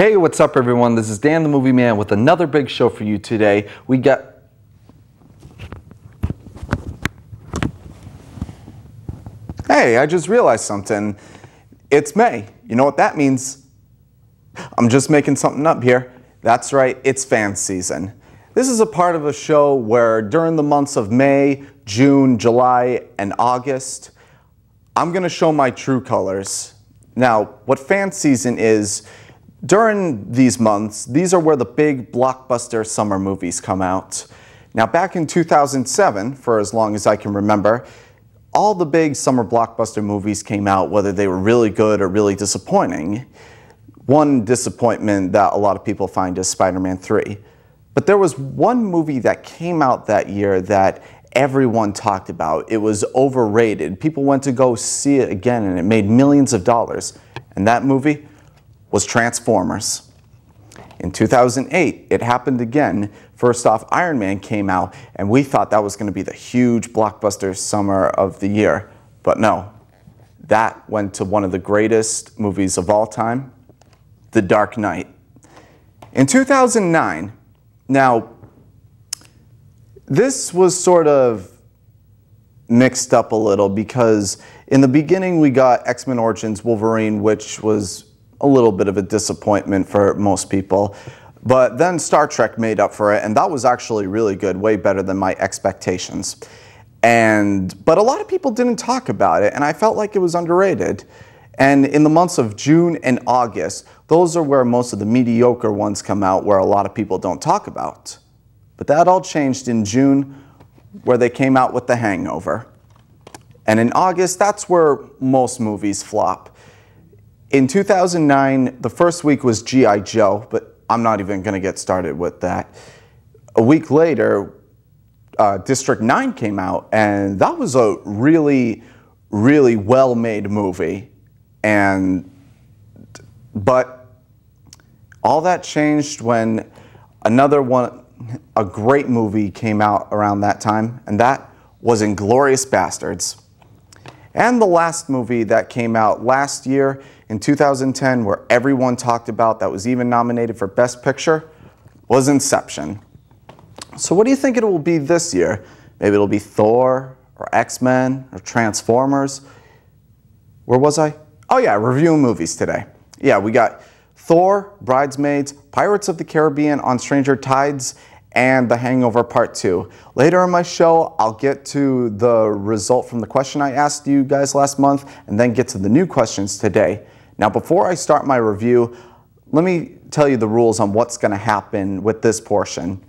Hey, what's up everyone? This is Dan the Movie Man with another big show for you today. Hey, I just realized something. It's May. You know what that means? I'm just making something up here. That's right, it's fan season. This is a part of a show where during the months of May, June, July, and August, I'm going to show my true colors. Now, what fan season is, during these months, these are where the big blockbuster summer movies come out. Now, back in 2007, for as long as I can remember, all the big summer blockbuster movies came out, whether they were really good or really disappointing. One disappointment that a lot of people find is Spider-Man 3. But there was one movie that came out that year that everyone talked about. It was overrated. People went to go see it again and it made millions of dollars. And that movie was Transformers. In 2008, it happened again. First off, Iron Man came out, and we thought that was going to be the huge blockbuster summer of the year. But no, that went to one of the greatest movies of all time, The Dark Knight. In 2009, now, this was sort of mixed up a little because in the beginning we got X-Men Origins Wolverine, which was a little bit of a disappointment for most people. But then Star Trek made up for it, and that was actually really good, way better than my expectations. But a lot of people didn't talk about it, and I felt like it was underrated. And in the months of June and August, those are where most of the mediocre ones come out, where a lot of people don't talk about. But that all changed in June, where they came out with The Hangover. And in August, that's where most movies flop. In 2009, the first week was G.I. Joe, but I'm not even going to get started with that. A week later, District 9 came out, and that was a really, really well-made movie. But all that changed when a great movie came out around that time, and that was Inglourious Basterds. And the last movie that came out last year in 2010, where everyone talked about, that was even nominated for Best Picture, was Inception. So what do you think it will be this year? Maybe it'll be Thor, or X-Men, or Transformers. Where was I? Oh yeah, reviewing movies today. Yeah, we got Thor, Bridesmaids, Pirates of the Carribean on Stranger Tides, and The Hangover Part 2. Later in my show, I'll get to the result from the question I asked you guys last month, and then get to the new questions today. Now, before I start my review, let me tell you the rules on what's going to happen with this portion.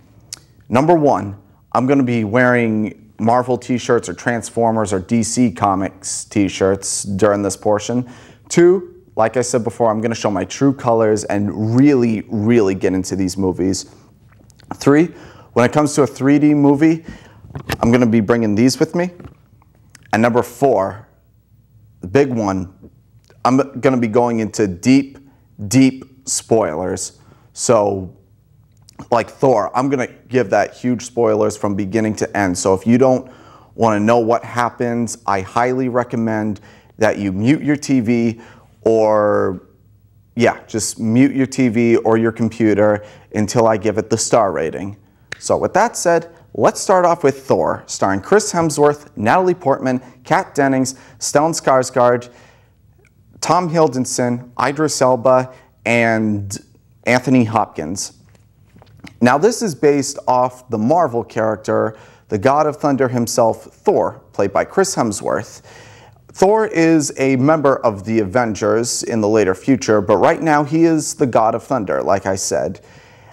Number one, I'm going to be wearing Marvel t-shirts or Transformers or DC Comics t-shirts during this portion. Two, like I said before, I'm going to show my true colors and really, really get into these movies. Three, when it comes to a 3D movie, I'm going to be bringing these with me. And number four, the big one, I'm going to be going into deep, deep spoilers. So, like Thor, I'm going to give that huge spoilers from beginning to end. So if you don't want to know what happens, I highly recommend that you mute your TV or just mute your TV or your computer until I give it the star rating. So with that said, let's start off with Thor, starring Chris Hemsworth, Natalie Portman, Kat Dennings, Stellan Skarsgård, Tom Hiddleston, Idris Elba, and Anthony Hopkins. Now this is based off the Marvel character, the God of Thunder himself, Thor, played by Chris Hemsworth. Thor is a member of the Avengers in the later future, but right now he is the God of Thunder, like I said.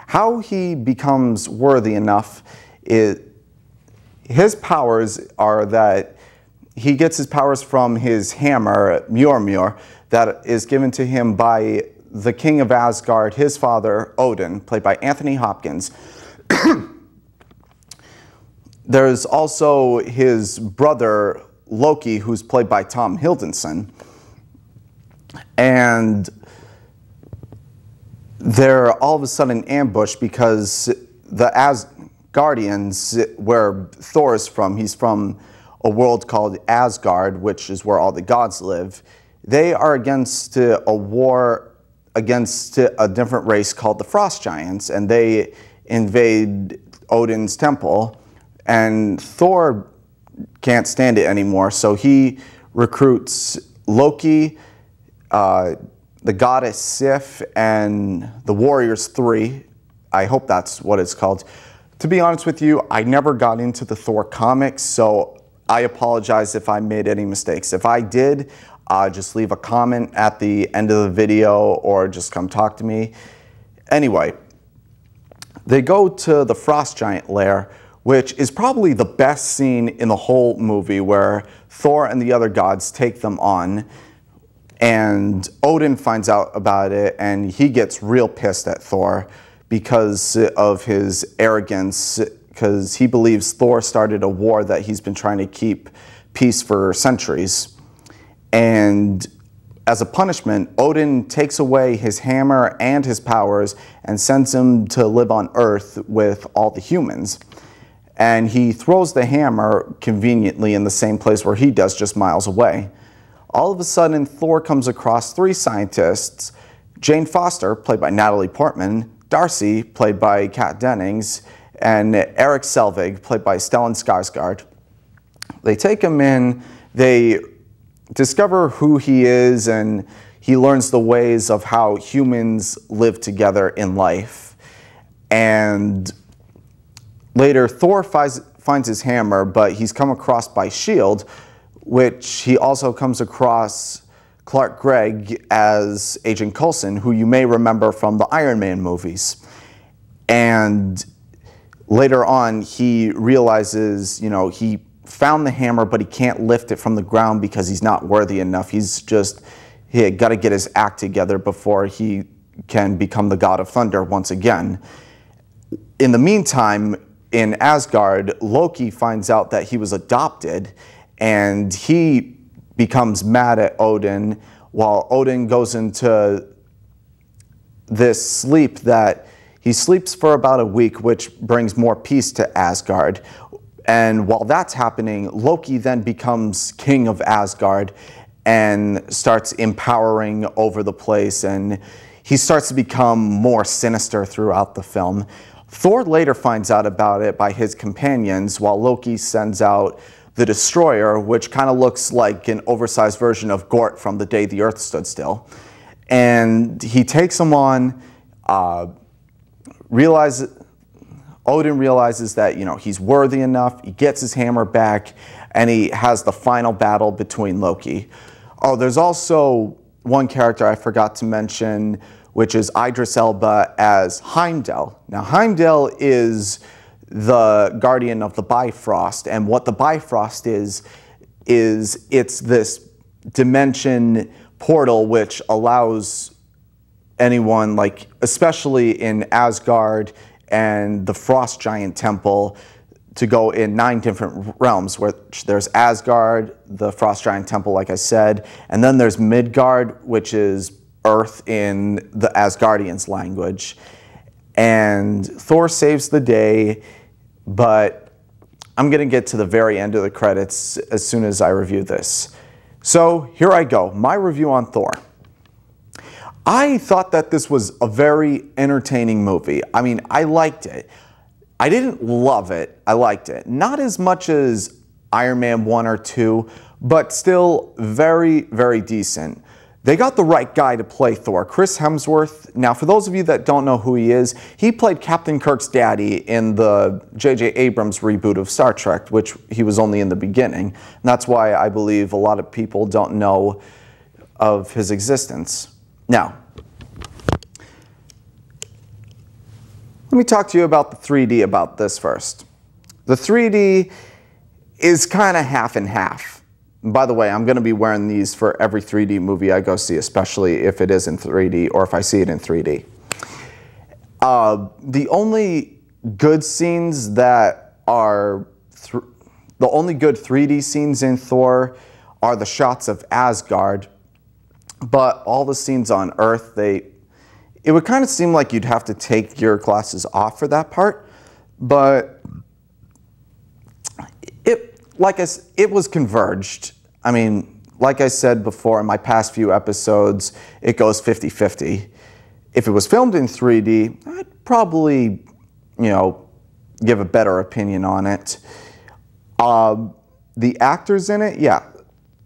How he becomes worthy enough is, his powers are that he gets his powers from his hammer, Mjolnir, that is given to him by the king of Asgard, his father, Odin, played by Anthony Hopkins. There's also his brother, Loki, who's played by Tom Hiddleston. And they're all of a sudden ambushed because the Asgardians, where Thor is from, he's from a world called Asgard, which is where all the gods live. They are against a war against a different race called the Frost Giants, and they invade Odin's temple, and Thor can't stand it anymore, so he recruits Loki, the goddess Sif, and the Warriors 3. I hope that's what it's called. To be honest with you, I never got into the Thor comics, so I apologize if I made any mistakes. If I did, just leave a comment at the end of the video or just come talk to me. Anyway, they go to the Frost Giant lair, which is probably the best scene in the whole movie, where Thor and the other gods take them on. And Odin finds out about it, and he gets real pissed at Thor because of his arrogance, because he believes Thor started a war that he's been trying to keep peace for centuries. And as a punishment, Odin takes away his hammer and his powers and sends him to live on Earth with all the humans. And he throws the hammer conveniently in the same place where he does, just miles away. All of a sudden, Thor comes across 3 scientists: Jane Foster, played by Natalie Portman, Darcy, played by Kat Dennings, and Eric Selvig, played by Stellan Skarsgård. They take him in, they discover who he is, and he learns the ways of how humans live together in life. And later, Thor finds his hammer, but he's come across by S.H.I.E.L.D., which he also comes across Clark Gregg as Agent Coulson, who you may remember from the Iron Man movies. And later on, he realizes, you know, he found the hammer, but he can't lift it from the ground because he's not worthy enough. He got to get his act together before he can become the God of Thunder once again. In the meantime, in Asgard, Loki finds out that he was adopted, and he becomes mad at Odin, while Odin goes into this sleep that he sleeps for about a week, which brings more peace to Asgard. And while that's happening, Loki then becomes king of Asgard and starts empowering over the place, and he starts to become more sinister throughout the film. Thor later finds out about it by his companions, while Loki sends out the Destroyer, which kind of looks like an oversized version of Gort from The Day the Earth Stood Still. And he takes him on, Odin realizes that, you know, he's worthy enough, he gets his hammer back, and he has the final battle between Loki. Oh, there's also one character I forgot to mention, which is Idris Elba as Heimdall. Now, Heimdall is the guardian of the Bifrost, and what the Bifrost is it's this dimension portal which allows anyone, like especially in Asgard and the Frost Giant Temple, to go in 9 different realms, which there's Asgard, the Frost Giant Temple, like I said, and then there's Midgard, which is Earth in the Asgardians' language. And Thor saves the day, but I'm going to get to the very end of the credits as soon as I review this. So here I go, my review on Thor. I thought that this was a very entertaining movie. I mean, I liked it. I didn't love it, I liked it. Not as much as Iron Man 1 or 2, but still very, very decent. They got the right guy to play Thor, Chris Hemsworth. Now, for those of you that don't know who he is, he played Captain Kirk's daddy in the J.J. Abrams reboot of Star Trek, which he was only in the beginning. And that's why I believe a lot of people don't know of his existence. Now, let me talk to you about the 3D about this first. The 3D is kind of half and half. By the way, I'm going to be wearing these for every 3D movie I go see, especially if it is in 3D or if I see it in 3D. The only good scenes that are, the only good 3D scenes in Thor are the shots of Asgard, but all the scenes on Earth, it would kind of seem like you'd have to take your glasses off for that part, but it was converged. I mean, like I said before in my past few episodes, it goes 50-50. If it was filmed in 3D, I'd probably, give a better opinion on it. The actors in it, yeah.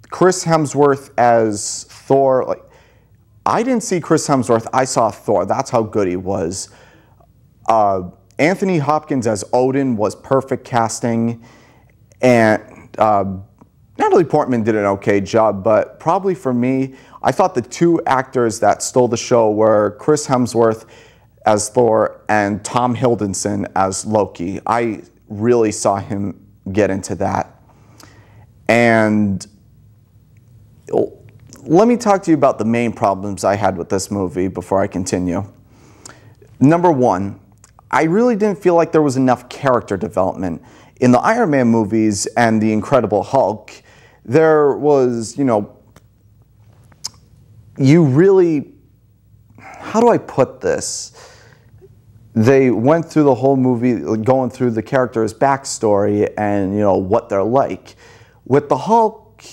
Chris Hemsworth as Thor, I didn't see Chris Hemsworth, I saw Thor. That's how good he was. Anthony Hopkins as Odin was perfect casting, and Natalie Portman did an okay job, but probably for me, I thought the two actors that stole the show were Chris Hemsworth as Thor and Tom Hiddleston as Loki. I really saw him get into that. And let me talk to you about the main problems I had with this movie before I continue. Number one, I really didn't feel like there was enough character development. In the Iron Man movies and the Incredible Hulk, there was, you really, how do I put this? They went through the whole movie going through the character's backstory and, what they're like. With the Hulk,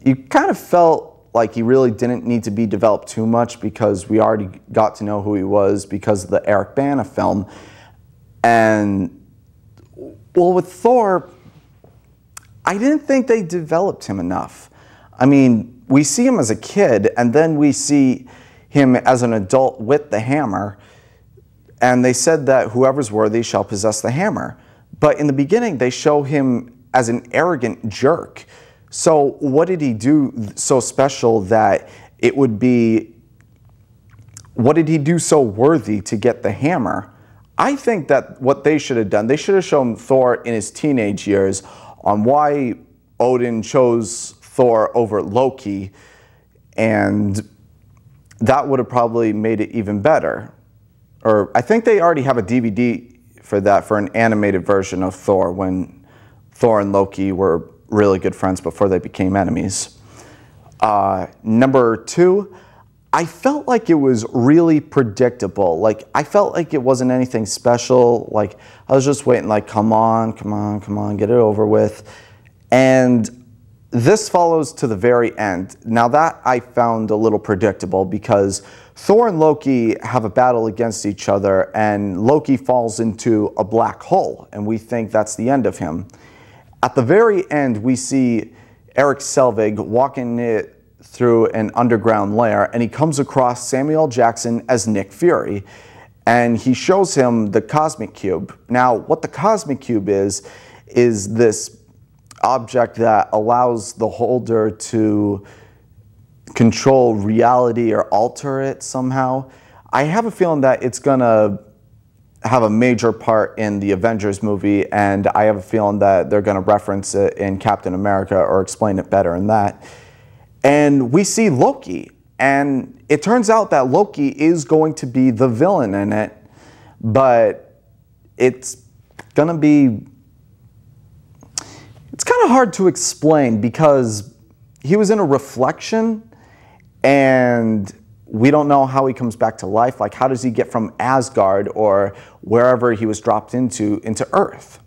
you kind of felt like he really didn't need to be developed too much because we already got to know who he was because of the Eric Bana film. And, well, with Thor, I didn't think they developed him enough. I mean, we see him as a kid, and then we see him as an adult with the hammer, and they said that whoever's worthy shall possess the hammer. But in the beginning, they show him as an arrogant jerk. So what did he do so special that it would be, what did he do so worthy to get the hammer? I think that what they should have done, they should have shown Thor in his teenage years on why Odin chose Thor over Loki, and that would have probably made it even better. Or I think they already have a DVD for that, for an animated version of Thor, when Thor and Loki were really good friends before they became enemies. Number two, I felt like it was really predictable. I felt like it wasn't anything special. I was just waiting, come on, come on, come on, get it over with. And this follows to the very end. Now that I found a little predictable because Thor and Loki have a battle against each other and Loki falls into a black hole and we think that's the end of him. At the very end, we see Eric Selvig walking it through an underground lair, and he comes across Samuel L. Jackson as Nick Fury, and he shows him the Cosmic Cube. Now, what the Cosmic Cube is this object that allows the holder to control reality or alter it somehow. I have a feeling that it's gonna have a major part in the Avengers movie, and I have a feeling that they're gonna reference it in Captain America or explain it better in that. And we see Loki, and it turns out that Loki is going to be the villain in it, but it's gonna be, it's kind of hard to explain because he was in a reflection and we don't know how he comes back to life. How does he get from Asgard or wherever he was dropped into Earth?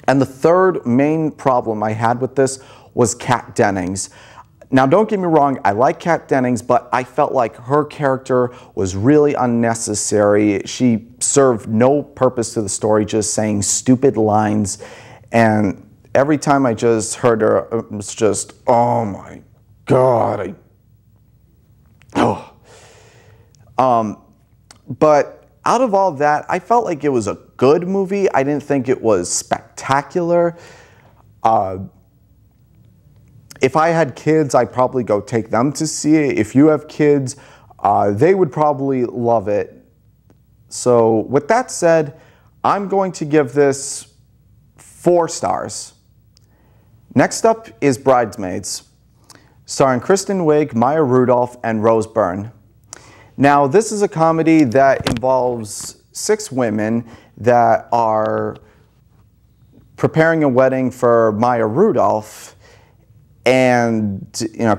And the third main problem I had with this was Kat Dennings. Now, don't get me wrong, I like Kat Dennings, but I felt like her character was really unnecessary. She served no purpose to the story, just saying stupid lines. And every time I just heard her, it was just, oh my God. But out of all that, I felt like it was a good movie. I didn't think it was spectacular. If I had kids, I'd probably go take them to see it. If you have kids, they would probably love it. So with that said, I'm going to give this 4 stars. Next up is Bridesmaids, starring Kristen Wiig, Maya Rudolph, and Rose Byrne. Now, this is a comedy that involves 6 women that are preparing a wedding for Maya Rudolph. And,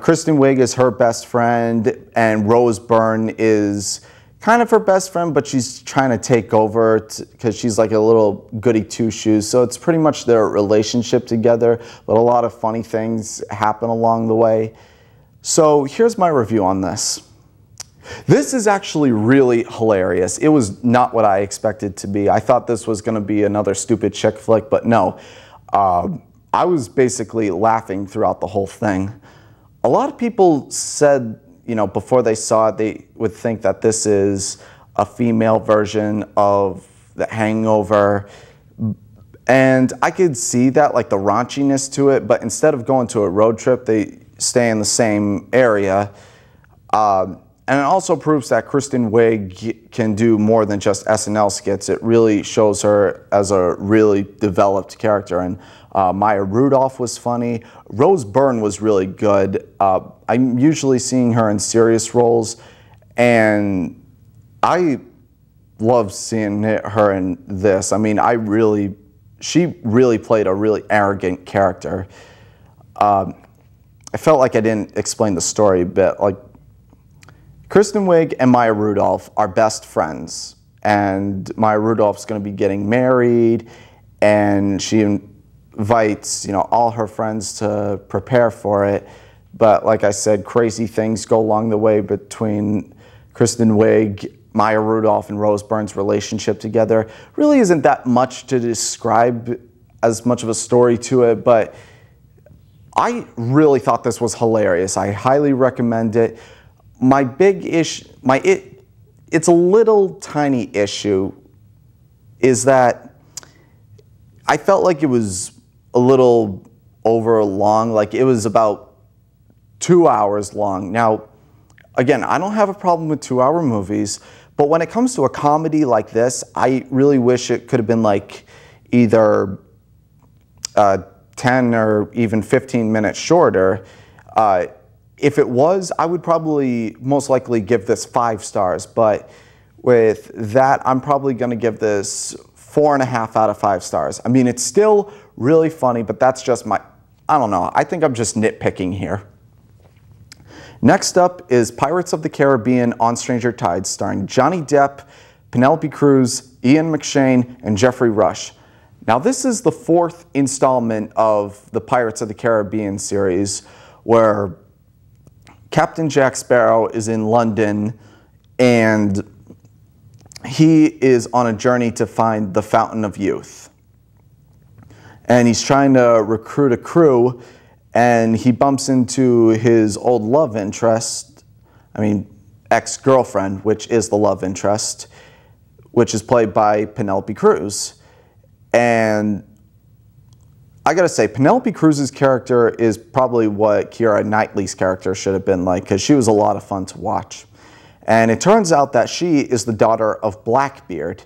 Kristen Wiig is her best friend, and Rose Byrne is kind of her best friend, but she's trying to take over because she's like a little goody two-shoes. So it's pretty much their relationship together, but a lot of funny things happen along the way. So here's my review on this. This is actually really hilarious. It was not what I expected to be. I thought this was going to be another stupid chick flick, but no. I was basically laughing throughout the whole thing. A lot of people said, you know, before they saw it, they would think that this is a female version of The Hangover. And I could see that, like the raunchiness to it, but instead of going to a road trip, they stay in the same area. And it also proves that Kristen Wiig can do more than just SNL skits. It really shows her as a really developed character. And Maya Rudolph was funny. Rose Byrne was really good. I'm usually seeing her in serious roles, and I love seeing her in this. I mean, she really played a really arrogant character. I felt like I didn't explain the story a bit. Like, Kristen Wiig and Maya Rudolph are best friends, and Maya Rudolph's going to be getting married, and she invites, you know, all her friends to prepare for it. But like I said, crazy things go along the way between Kristen Wiig, Maya Rudolph, and Rose Byrne's relationship together. Really isn't that much to describe, as much of a story to it, but I really thought this was hilarious. I highly recommend it. My big issue, it's a little tiny issue, is that I felt like it was a little over long. Like, it was about 2 hours long. Now, again, I don't have a problem with 2-hour movies, but when it comes to a comedy like this, I really wish it could have been like either 10 or even 15 minutes shorter. If it was, I would probably most likely give this 5 stars, but with that, I'm probably going to give this 4.5 out of 5 stars. I mean, it's still really funny, but that's just I don't know, I think I'm just nitpicking here. Next up is Pirates of the Caribbean on Stranger Tides, starring Johnny Depp, Penelope Cruz, Ian McShane, and Jeffrey Rush. Now, this is the 4th installment of the Pirates of the Caribbean series, where Captain Jack Sparrow is in London, and he is on a journey to find the Fountain of Youth. And he's trying to recruit a crew, and he bumps into his old love interest, ex-girlfriend, which is the love interest, which is played by Penelope Cruz. And I gotta say, Penelope Cruz's character is probably what Keira Knightley's character should have been like, because she was a lot of fun to watch. And it turns out that she is the daughter of Blackbeard,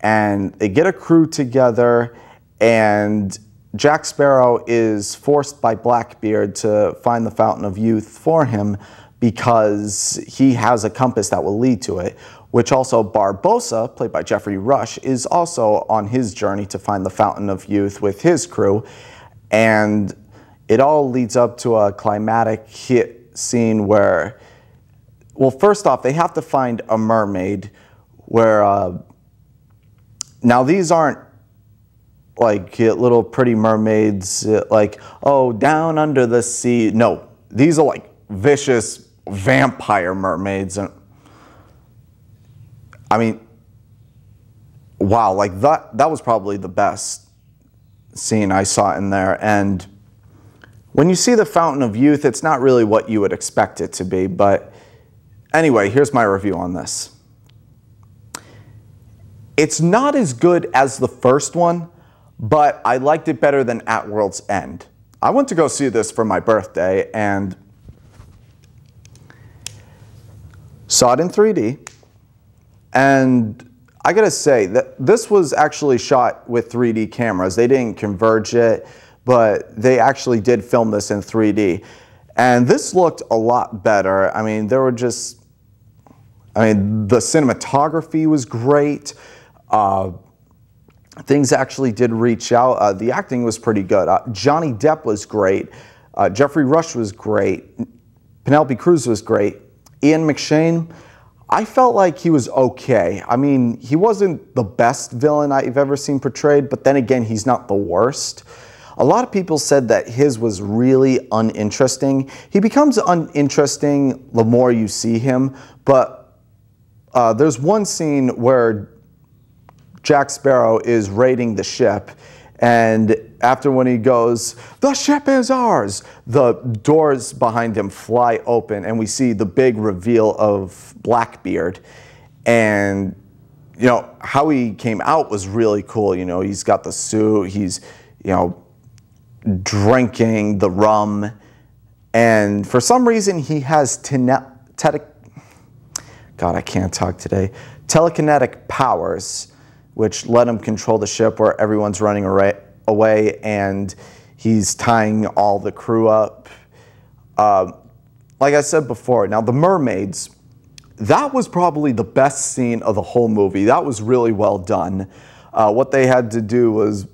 and they get a crew together, and Jack Sparrow is forced by Blackbeard to find the Fountain of Youth for him because he has a compass that will lead to it, which also Barbossa, played by Jeffrey Rush, is also on his journey to find the Fountain of Youth with his crew. And it all leads up to a climatic hit scene where, well, first off, they have to find a mermaid where, now these aren't like little pretty mermaids, like, oh, down under the sea. No, these are like vicious vampire mermaids. And I mean, wow, like that was probably the best scene I saw in there. And when you see the Fountain of Youth, it's not really what you would expect it to be. But anyway, here's my review on this. It's not as good as the first one, but I liked it better than At World's End. I went to go see this for my birthday and saw it in 3D. And I gotta say that this was actually shot with 3D cameras. They didn't converge it, but they actually did film this in 3D. And this looked a lot better. I mean, the cinematography was great. Things actually did reach out. The acting was pretty good. Johnny Depp was great. Jeffrey Rush was great. Penelope Cruz was great. Ian McShane, I felt like he was okay. I mean, he wasn't the best villain I've ever seen portrayed, but then again, he's not the worst. A lot of people said that his was really uninteresting. He becomes uninteresting the more you see him, but there's one scene where Jack Sparrow is raiding the ship, and after when he goes, "The ship is ours," the doors behind him fly open, and we see the big reveal of Blackbeard. And, you know, how he came out was really cool. You know, he's got the suit, he's, you know, drinking the rum, and for some reason he has telekinetic powers, which let him control the ship where everyone's running away, and he's tying all the crew up. Like I said before, now the mermaids, that was probably the best scene of the whole movie. That was really well done. What they had to do was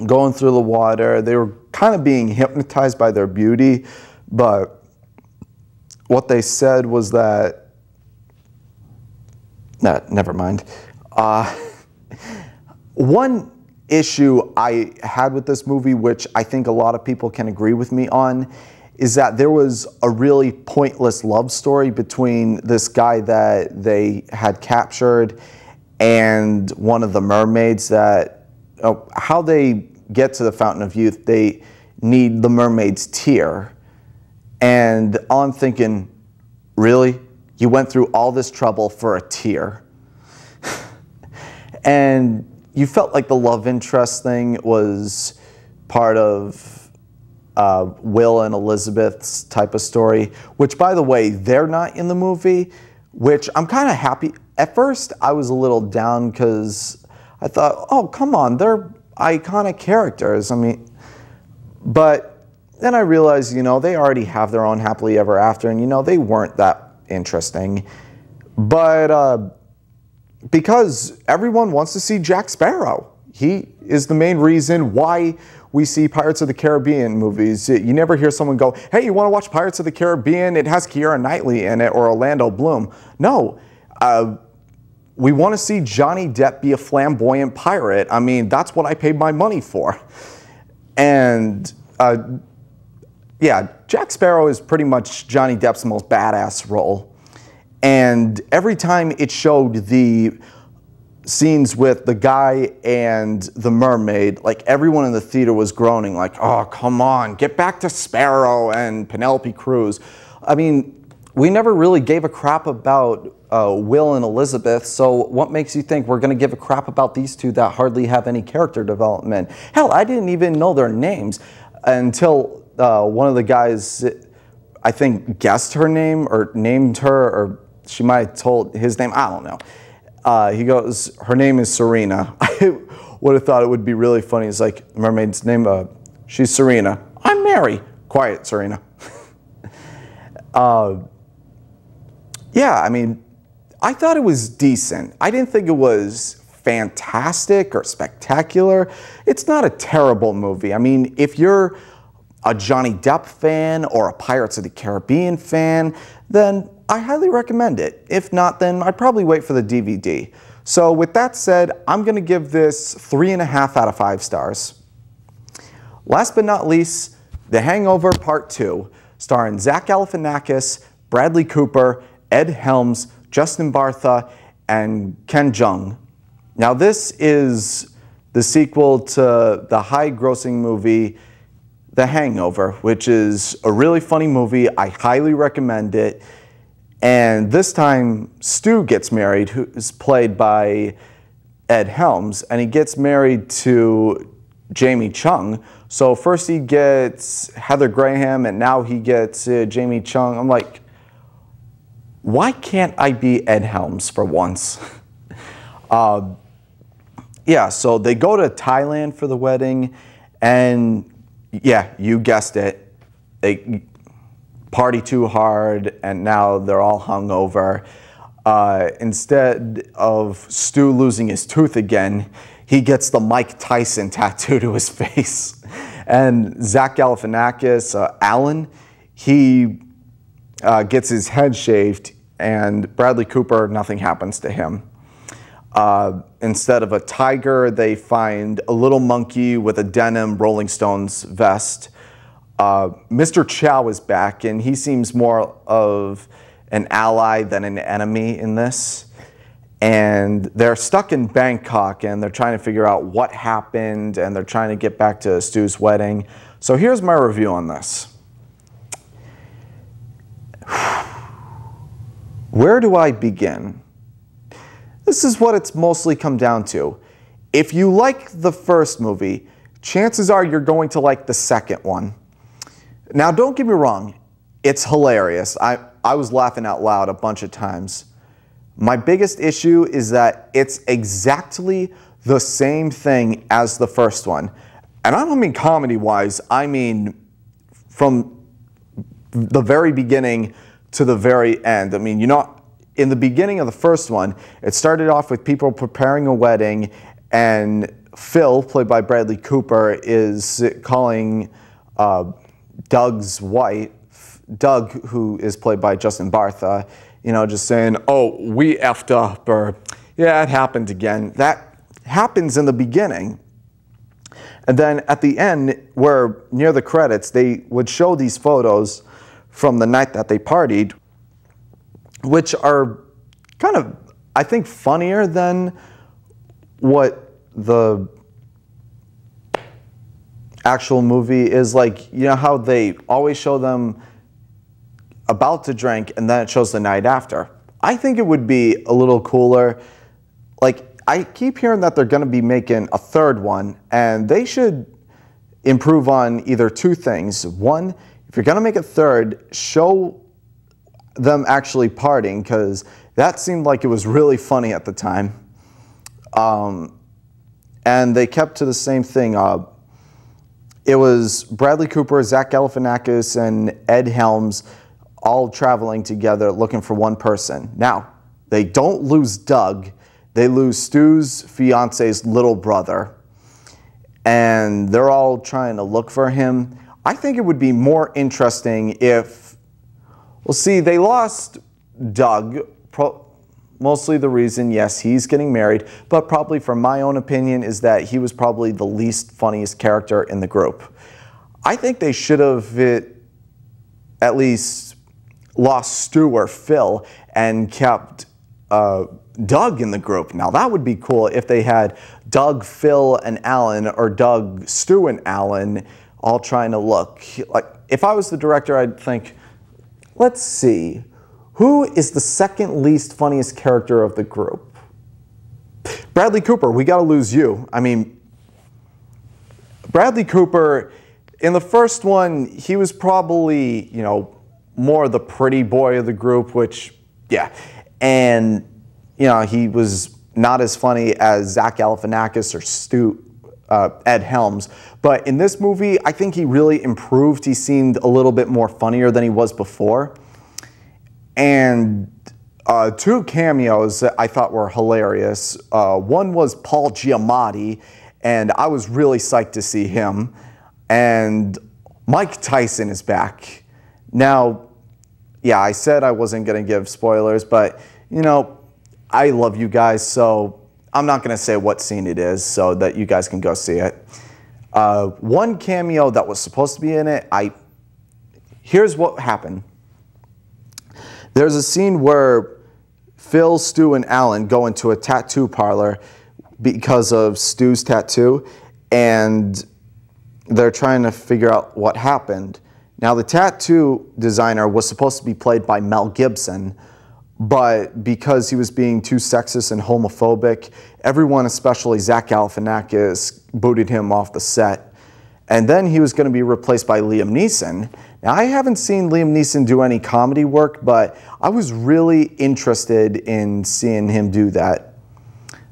going through the water. They were kind of being hypnotized by their beauty, but what they said was that, never mind. One issue I had with this movie, which I think a lot of people can agree with me on, is that there was a really pointless love story between this guy that they had captured and one of the mermaids. That how they get to the Fountain of Youth, they need the mermaid's tear. And I'm thinking, really? You went through all this trouble for a tear? And you felt like the love interest thing was part of Will and Elizabeth's type of story, which, by the way, they're not in the movie, which I'm kind of happy. At first, I was a little down because I thought, oh, come on, they're iconic characters. I mean, but then I realized, you know, they already have their own happily ever after, and, you know, they weren't that interesting. But because everyone wants to see Jack Sparrow. He is the main reason why we see Pirates of the Caribbean movies. You never hear someone go, hey, you want to watch Pirates of the Caribbean? It has Keira Knightley in it, or Orlando Bloom. No, we want to see Johnny Depp be a flamboyant pirate. I mean, that's what I paid my money for. And yeah, Jack Sparrow is pretty much Johnny Depp's most badass role. And every time it showed the scenes with the guy and the mermaid, like everyone in the theater was groaning like, oh, come on, get back to Sparrow and Penelope Cruz. I mean, we never really gave a crap about Will and Elizabeth, so what makes you think we're going to give a crap about these two that hardly have any character development? Hell, I didn't even know their names until one of the guys, I think, guessed her name or named her, or she might have told his name, I don't know. He goes, her name is Serena. I would have thought it would be really funny. It's like, the mermaid's name, she's Serena. I'm Mary. Quiet, Serena. Yeah, I mean, I thought it was decent. I didn't think it was fantastic or spectacular. It's not a terrible movie. I mean, if you're a Johnny Depp fan or a Pirates of the Caribbean fan, then I highly recommend it. If not, then I'd probably wait for the DVD. So with that said, I'm going to give this 3.5 out of 5 stars. Last but not least, The Hangover Part 2, starring Zach Galifianakis, Bradley Cooper, Ed Helms, Justin Bartha, and Ken Jeong. Now this is the sequel to the high-grossing movie The Hangover, which is a really funny movie. I highly recommend it. And this time, Stu gets married, who is played by Ed Helms, and he gets married to Jamie Chung. So first he gets Heather Graham, and now he gets Jamie Chung. I'm like, why can't I be Ed Helms for once? Yeah, so they go to Thailand for the wedding, and yeah, you guessed it. They party too hard, and now they're all hungover. Instead of Stu losing his tooth again, he gets the Mike Tyson tattoo to his face. And Zach Galifianakis, Alan, he gets his head shaved. and Bradley Cooper, nothing happens to him. Instead of a tiger, they find a little monkey with a denim Rolling Stones vest. Mr. Chow is back, and he seems more of an ally than an enemy in this. And they're stuck in Bangkok, and they're trying to figure out what happened, and they're trying to get back to Stu's wedding. So here's my review on this. Where do I begin? This is what it's mostly come down to. If you like the first movie, chances are you're going to like the second one. Now, don't get me wrong, it's hilarious. I was laughing out loud a bunch of times. My biggest issue is that it's exactly the same thing as the first one. And I don't mean comedy-wise, I mean from the very beginning to the very end. I mean, in the beginning of the first one, it started off with people preparing a wedding, and Phil, played by Bradley Cooper, is calling Doug's wife, Doug, who is played by Justin Bartha, just saying, oh, we effed up, or yeah, it happened again. That happens in the beginning. And then at the end, where near the credits, they would show these photos from the night that they partied, which are kind of, I think, funnier than what the actual movie is. Like, you know how they always show them about to drink and then it shows the night after? I think it would be a little cooler. Like, I keep hearing that they're going to be making a third one, and they should improve on either two things. One, if you're going to make a third, show them actually partying, because that seemed like it was really funny at the time. And they kept to the same thing. It was Bradley Cooper, Zach Galifianakis, and Ed Helms all traveling together looking for one person. Now, they don't lose Doug. They lose Stu's fiance's little brother. And they're all trying to look for him. I think it would be more interesting if, well, see, they lost Doug. Mostly the reason, yes, he's getting married, but probably, from my own opinion, is that he was probably the least funniest character in the group. I think they should have at least lost Stu or Phil and kept Doug in the group. Now, that would be cool if they had Doug, Phil, and Alan, or Doug, Stu, and Alan all trying to look. Like, if I was the director, I'd think, let's see, who is the second least funniest character of the group? Bradley Cooper, we gotta lose you. I mean, Bradley Cooper, in the first one, he was probably, more the pretty boy of the group, which, yeah. And, he was not as funny as Zach Galifianakis or Ed Helms. But in this movie, I think he really improved. He seemed a little bit more funnier than he was before. And two cameos that I thought were hilarious. One was Paul Giamatti, and I was really psyched to see him. And Mike Tyson is back. Now, yeah, I said I wasn't going to give spoilers, but, I love you guys, so I'm not going to say what scene it is so that you guys can go see it. One cameo that was supposed to be in it, here's what happened. There's a scene where Phil, Stu, and Alan go into a tattoo parlor because of Stu's tattoo, and they're trying to figure out what happened. Now, the tattoo designer was supposed to be played by Mel Gibson, but because he was being too sexist and homophobic, everyone, especially Zach Galifianakis, booted him off the set. And then he was going to be replaced by Liam Neeson. Now, I haven't seen Liam Neeson do any comedy work, but I was really interested in seeing him do that.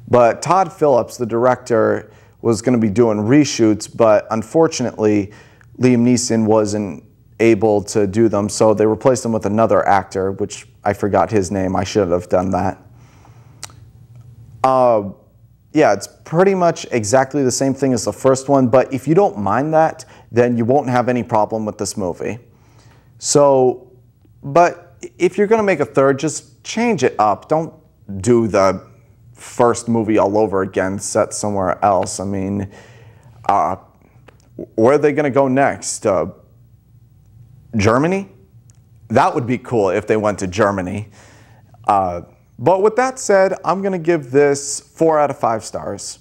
But Todd Phillips, the director, was going to be doing reshoots, but unfortunately, Liam Neeson wasn't able to do them, so they replaced him with another actor, which I forgot his name. I should have done that. Yeah, it's pretty much exactly the same thing as the first one, but if you don't mind that, then you won't have any problem with this movie. So, but if you're going to make a third, just change it up. Don't do the first movie all over again, set somewhere else. I mean, where are they going to go next? Germany? That would be cool if they went to Germany. But with that said, I'm going to give this 4 out of 5 stars.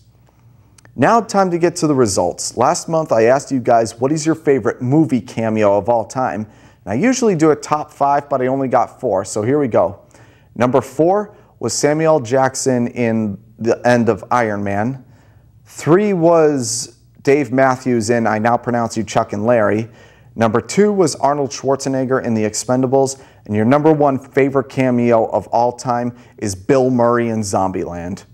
Now time to get to the results. Last month I asked you guys, what is your favorite movie cameo of all time? And I usually do a top 5, but I only got 4, so here we go. Number 4 was Samuel L. Jackson in the end of Iron Man. 3 was Dave Matthews in I Now Pronounce You Chuck and Larry. Number 2 was Arnold Schwarzenegger in The Expendables. And your number 1 favorite cameo of all time is Bill Murray in Zombieland.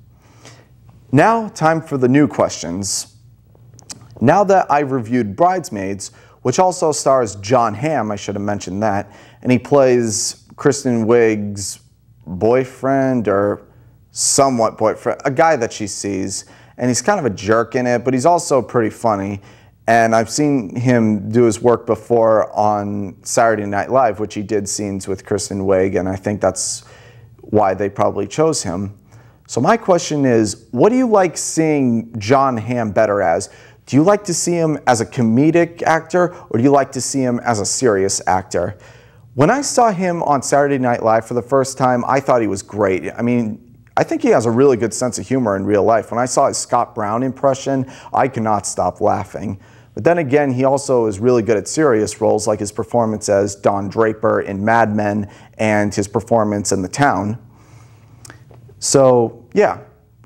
Now, time for the new questions. Now that I've reviewed Bridesmaids, which also stars John Hamm, I should have mentioned that, and he plays Kristen Wiig's boyfriend or somewhat boyfriend, a guy that she sees, and he's kind of a jerk in it, but he's also pretty funny. And I've seen him do his work before on Saturday Night Live, which he did scenes with Kristen Wiig, and I think that's why they probably chose him. So my question is, what do you like seeing John Hamm better as? Do you like to see him as a comedic actor, or do you like to see him as a serious actor? When I saw him on Saturday Night Live for the first time, I thought he was great. I mean, I think he has a really good sense of humor in real life. When I saw his Scott Brown impression, I could not stop laughing. But then again, he also is really good at serious roles, like his performance as Don Draper in Mad Men and his performance in The Town. So, yeah.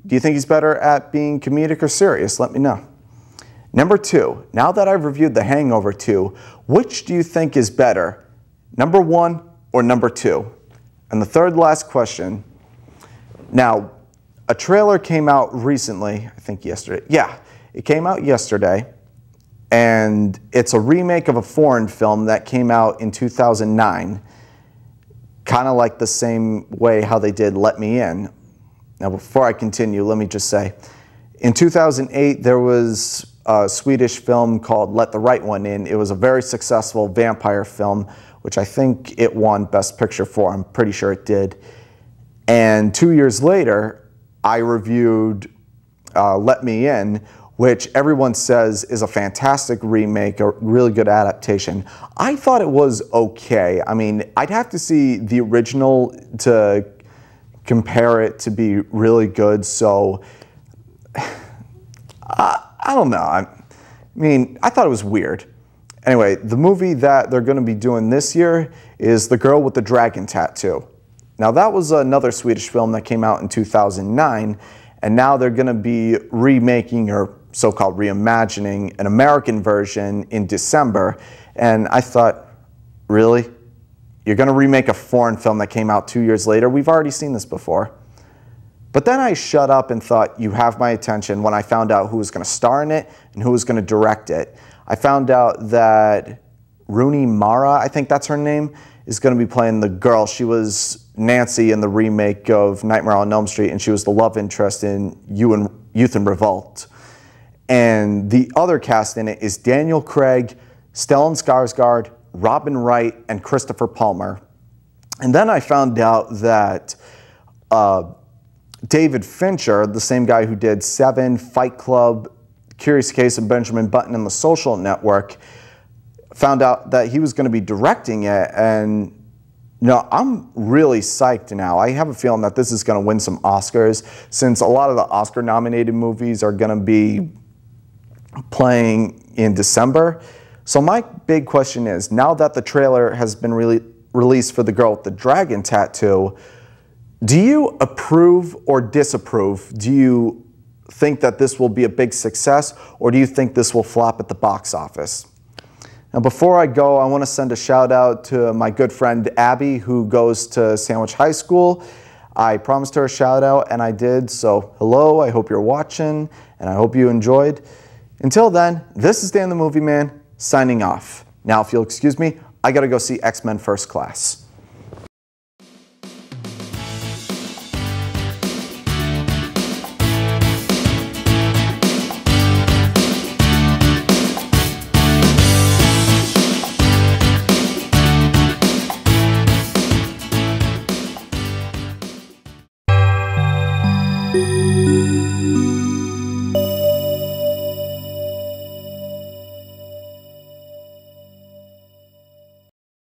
Do you think he's better at being comedic or serious? Let me know. Number 2, now that I've reviewed The Hangover 2, which do you think is better? Number 1 or number 2? And the third last question. Now, a trailer came out recently, I think yesterday. Yeah, it came out yesterday. And it's a remake of a foreign film that came out in 2009. Kind of like the same way how they did Let Me In. Now, before I continue, let me just say, in 2008, there was a Swedish film called Let the Right One In. It was a very successful vampire film, which I think it won Best Picture for. I'm pretty sure it did. And 2 years later, I reviewed Let Me In, which everyone says is a fantastic remake, a really good adaptation. I thought it was okay. I mean, I'd have to see the original to compare it to be really good, so I don't know. I mean, I thought it was weird. Anyway, the movie that they're going to be doing this year is The Girl with the Dragon Tattoo. Now, that was another Swedish film that came out in 2009, and now they're going to be remaking, or so-called reimagining, an American version in December. And I thought, really? You're going to remake a foreign film that came out 2 years later? We've already seen this before. But then I shut up and thought, you have my attention, when I found out who was going to star in it and who was going to direct it. I found out that Rooney Mara, I think that's her name, is going to be playing the girl. She was Nancy in the remake of Nightmare on Elm Street, and she was the love interest in Youth in Revolt. And the other cast in it is Daniel Craig, Stellan Skarsgård, Robin Wright, and Christopher Plummer. And then I found out that David Fincher, the same guy who did Seven, Fight Club, Curious Case of Benjamin Button, and The Social Network, found out that he was going to be directing it. And I'm really psyched now. I have a feeling that this is going to win some Oscars, since a lot of the Oscar-nominated movies are going to be playing in December. So my big question is, now that the trailer has been released for The Girl with the Dragon Tattoo, do you approve or disapprove? Do you think that this will be a big success, or do you think this will flop at the box office? Now, before I go, I want to send a shout out to my good friend Abby, who goes to Sandwich High School. I promised her a shout out, and I did. So hello, I hope you're watching, and I hope you enjoyed. Until then, this is Dan the Movie Man, signing off. Now, if you'll excuse me, I gotta go see X-Men First Class.